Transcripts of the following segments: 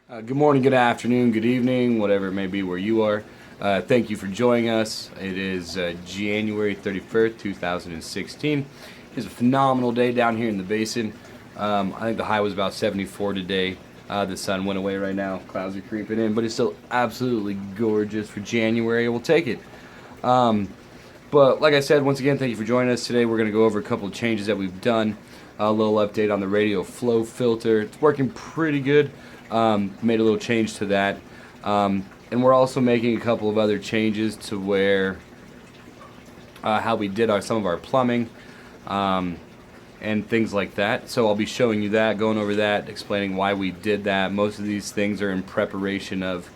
Good morning, good afternoon, good evening, whatever it may be where you are. Thank you for joining us. It is January 31st, 2016. It's a phenomenal day down here in the basin. I think the high was about 74 today. The sun went away right now. Clouds are creeping in, but it's still absolutely gorgeous for January. We'll take it. But like I said, once again, thank you for joining us today. We're going to go over a couple of changes that we've done. A little update on the radio flow filter. It's working pretty good. Made a little change to that. And we're also making a couple of other changes to where how we did some of our plumbing and things like that. So I'll be showing you that, going over that, explaining why we did that. Most of these things are in preparation of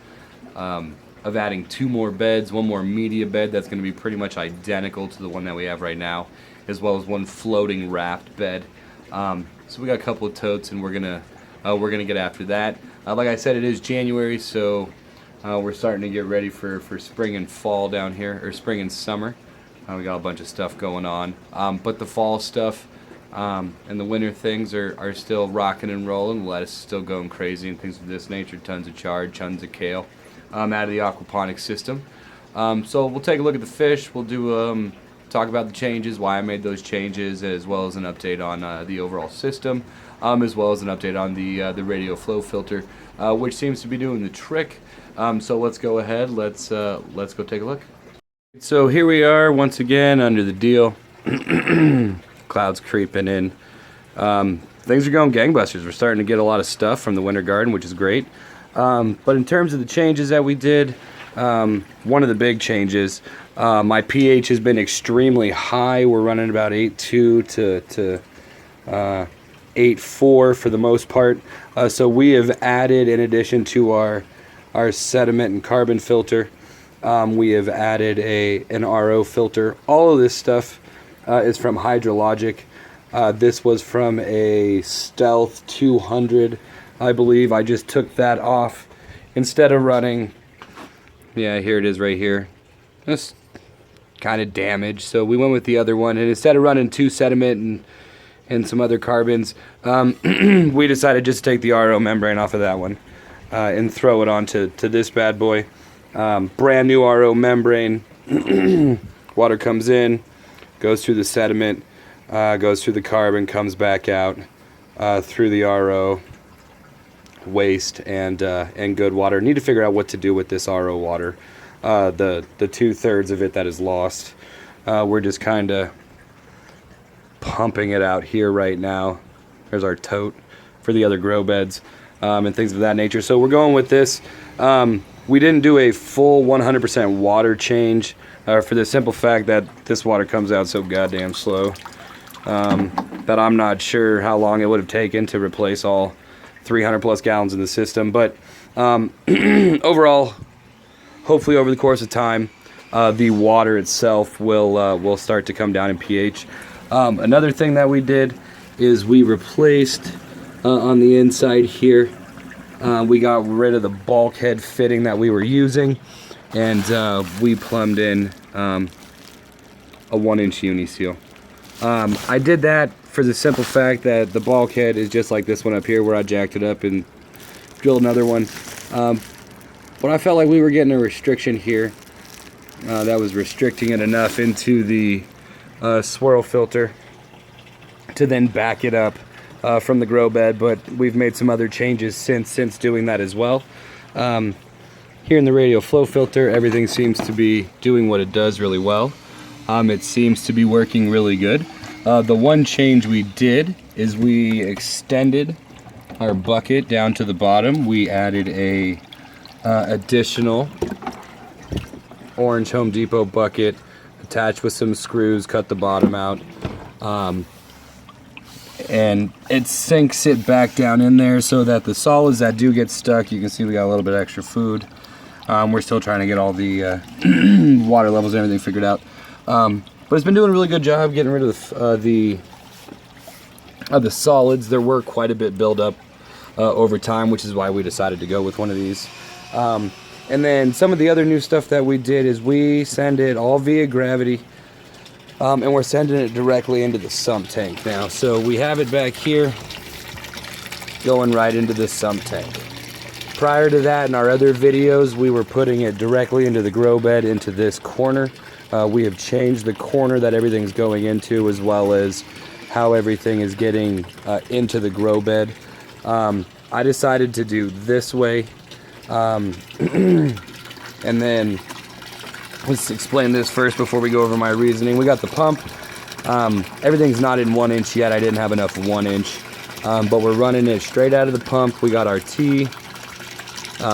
adding 2 more beds, 1 more media bed that's going to be pretty much identical to the one that we have right now, as well as 1 floating raft bed. So we got a couple of totes, and we're gonna get after that. Like I said, it is January, so we're starting to get ready for spring and fall down here, or spring and summer. We got a bunch of stuff going on, but the fall stuff and the winter things are still rocking and rolling. Lettuce is still going crazy and things of this nature. Tons of chard, tons of kale out of the aquaponics system. So we'll take a look at the fish. We'll do talk about the changes, why I made those changes, as well as an update on the overall system, as well as an update on the radio flow filter, which seems to be doing the trick. So let's go ahead. Let's go take a look. So here we are once again under the deal. Clouds creeping in. Things are going gangbusters. We're starting to get a lot of stuff from the winter garden, which is great. But in terms of the changes that we did, one of the big changes, my pH has been extremely high. We're running about 8.2 to 8.4 for the most part. So we have added, in addition to our sediment and carbon filter, we have added an RO filter. All of this stuff is from Hydrologic. This was from a Stealth 200, I believe. I just took that off instead of running. Yeah, here it is right here. It's kind of damaged, so we went with the other one. And instead of running 2 sediment and some other carbons, we decided just to take the RO membrane off of that one and throw it onto this bad boy. Brand new RO membrane. Water comes in, goes through the sediment, goes through the carbon, comes back out through the RO. Waste and good water. Need to figure out what to do with this RO water. The 2/3 of it that is lost. We're just kind of pumping it out here right now. There's our tote for the other grow beds and things of that nature. So we're going with this. We didn't do a full 100% water change for the simple fact that this water comes out so goddamn slow that I'm not sure how long it would have taken to replace all 300 plus gallons in the system, but overall, hopefully over the course of time, the water itself will start to come down in pH. Another thing that we did is we replaced on the inside here. We got rid of the bulkhead fitting that we were using, and we plumbed in a 1-inch uni seal. I did that for the simple fact that the bulkhead is just like this one up here where I jacked it up and drilled another one. But I felt like we were getting a restriction here that was restricting it enough into the swirl filter to then back it up from the grow bed. But we've made some other changes since doing that as well. Here in the radio flow filter, everything seems to be doing what it does really well. It seems to be working really good. The one change we did is we extended our bucket down to the bottom. We added a additional orange Home Depot bucket attached with some screws, cut the bottom out, and it sinks it back down in there so that the solids that do get stuck, you can see we got a little bit extra food. We're still trying to get all the water levels and everything figured out. But it's been doing a really good job getting rid of the solids. There were quite a bit build up over time, which is why we decided to go with one of these. And then some of the other new stuff that we did is we send it all via gravity, and we're sending it directly into the sump tank now. So we have it back here going right into this sump tank. prior to that, in our other videos, we were putting it directly into the grow bed, into this corner. We have changed the corner that everything's going into, as well as how everything is getting into the grow bed. I decided to do this way. And then let's explain this first before we go over my reasoning. We got the pump. Everything's not in 1 inch yet. I didn't have enough 1 inch. But we're running it straight out of the pump. We got our T.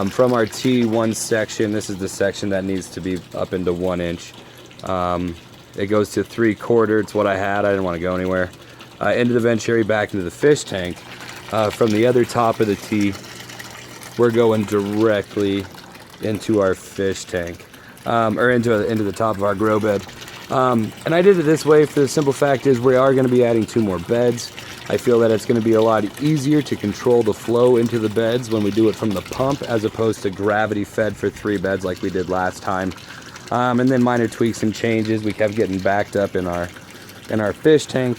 From our T1 section, this is the section that needs to be up into 1 inch. It goes to 3/4. It's what I had. I didn't want to go anywhere. Into the venturi, back into the fish tank. From the other top of the T, we're going directly into our fish tank, or into the top of our grow bed. And I did it this way for the simple fact is we are going to be adding 2 more beds. I feel that it's going to be a lot easier to control the flow into the beds when we do it from the pump, as opposed to gravity fed for 3 beds like we did last time. And then minor tweaks and changes. We kept getting backed up in our fish tank.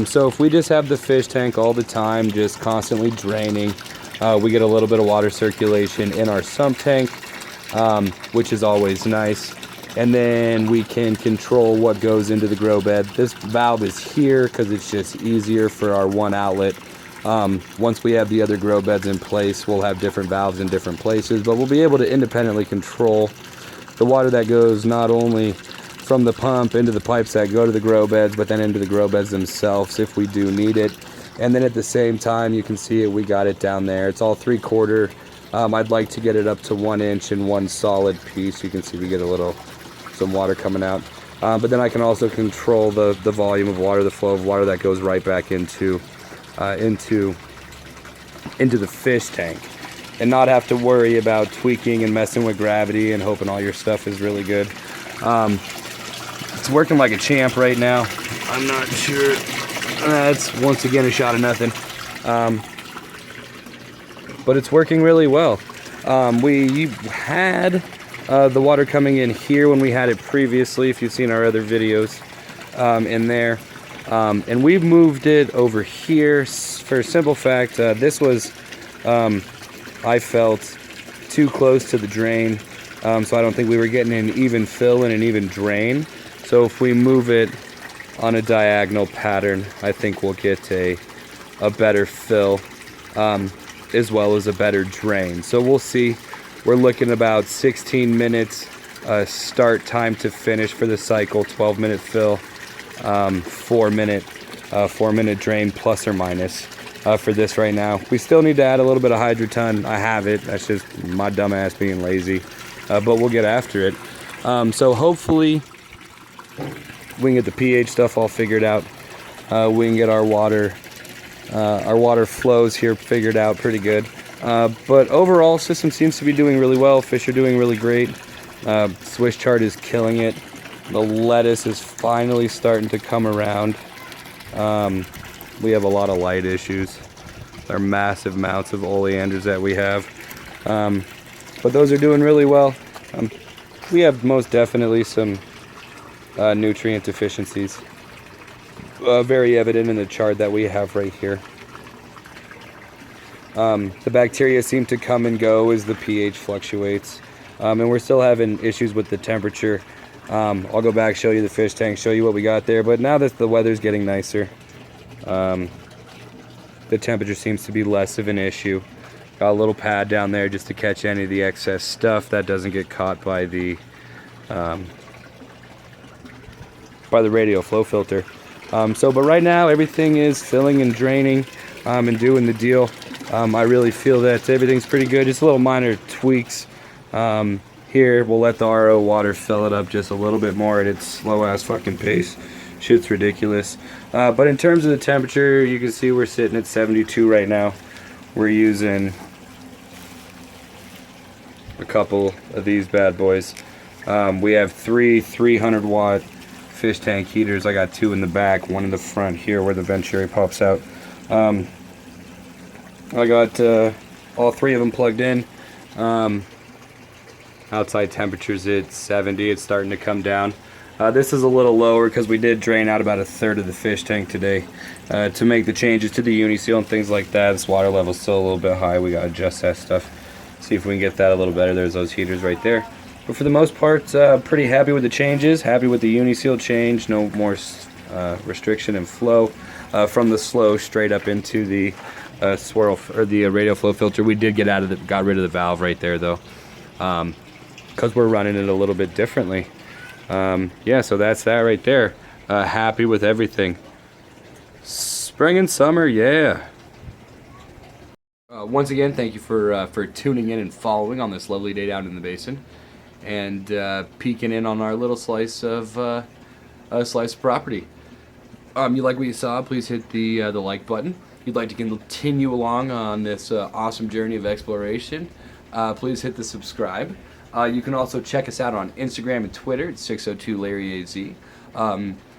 So if we just have the fish tank all the time, just constantly draining, we get a little bit of water circulation in our sump tank, which is always nice. And then we can control what goes into the grow bed. This valve is here because it's just easier for our one outlet. Once we have the other grow beds in place, we'll have different valves in different places, but we'll be able to independently control the water that goes not only from the pump into the pipes that go to the grow beds, but then into the grow beds themselves if we do need it. And then at the same time, you can see it, we got it down there. It's all 3/4. I'd like to get it up to 1 inch in one solid piece. You can see we get some water coming out. But then I can also control the volume of water, the flow of water that goes right back into the fish tank, and not have to worry about tweaking and messing with gravity and hoping all your stuff is really good. It's working like a champ right now. I'm not sure. It's once again a shot of nothing. But it's working really well. We had the water coming in here when we had it previously, if you've seen our other videos, in there. And we've moved it over here for a simple fact. This was, I felt, too close to the drain. So I don't think we were getting an even fill and an even drain. So if we move it on a diagonal pattern, I think we'll get a better fill, as well as a better drain. So we'll see. We're looking about 16 minutes start time to finish for the cycle, 12-minute fill, 4-minute drain plus or minus for this right now. We still need to add a little bit of hydroton. I have it. That's just my dumb ass being lazy. But we'll get after it. So hopefully we can get the pH stuff all figured out. We can get our water flows here figured out pretty good. But overall, system seems to be doing really well. Fish are doing really great. Swish chart is killing it. The lettuce is finally starting to come around. We have a lot of light issues. There are massive amounts of oleanders that we have. But those are doing really well. We have most definitely some nutrient deficiencies. Very evident in the chart that we have right here. The bacteria seem to come and go as the pH fluctuates. And we're still having issues with the temperature. I'll go back, show you the fish tank, show you what we got there. But now that the weather's getting nicer, the temperature seems to be less of an issue. Got a little pad down there just to catch any of the excess stuff that doesn't get caught by the radial flow filter. But right now everything is filling and draining and doing the deal. I really feel that everything's pretty good. Just little minor tweaks here. We'll let the RO water fill it up just a little bit more at its slow ass fucking pace. Shit's ridiculous. But in terms of the temperature, you can see we're sitting at 72 right now. We're using a couple of these bad boys. We have 3 300-watt fish tank heaters. I got 2 in the back, 1 in the front here where the venturi pops out. I got all 3 of them plugged in. Outside temperature's at 70. It's starting to come down. This is a little lower because we did drain out about 1/3 of the fish tank today to make the changes to the uniseal and things like that. This water level's still a little bit high. We gotta adjust that stuff. See if we can get that a little better. There's those heaters right there. But for the most part, pretty happy with the changes. Happy with the Uniseal change. No more restriction and flow from the slow straight up into the swirl or the radial flow filter. We did got rid of the valve right there though, because we're running it a little bit differently. Yeah, so that's that right there. Happy with everything. Spring and summer, yeah. Once again, thank you for tuning in and following on this lovely day down in the basin, and peeking in on our little slice of property. You like what you saw? Please hit the like button. If you'd like to continue along on this awesome journey of exploration, please hit the subscribe. You can also check us out on Instagram and Twitter at 602LarryAZ,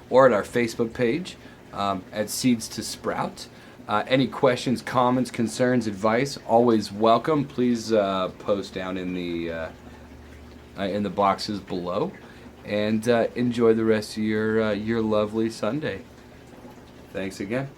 or at our Facebook page at Seeds to Sprout. Any questions, comments, concerns, advice, always welcome. Please post down in the boxes below, and enjoy the rest of your lovely Sunday. Thanks again.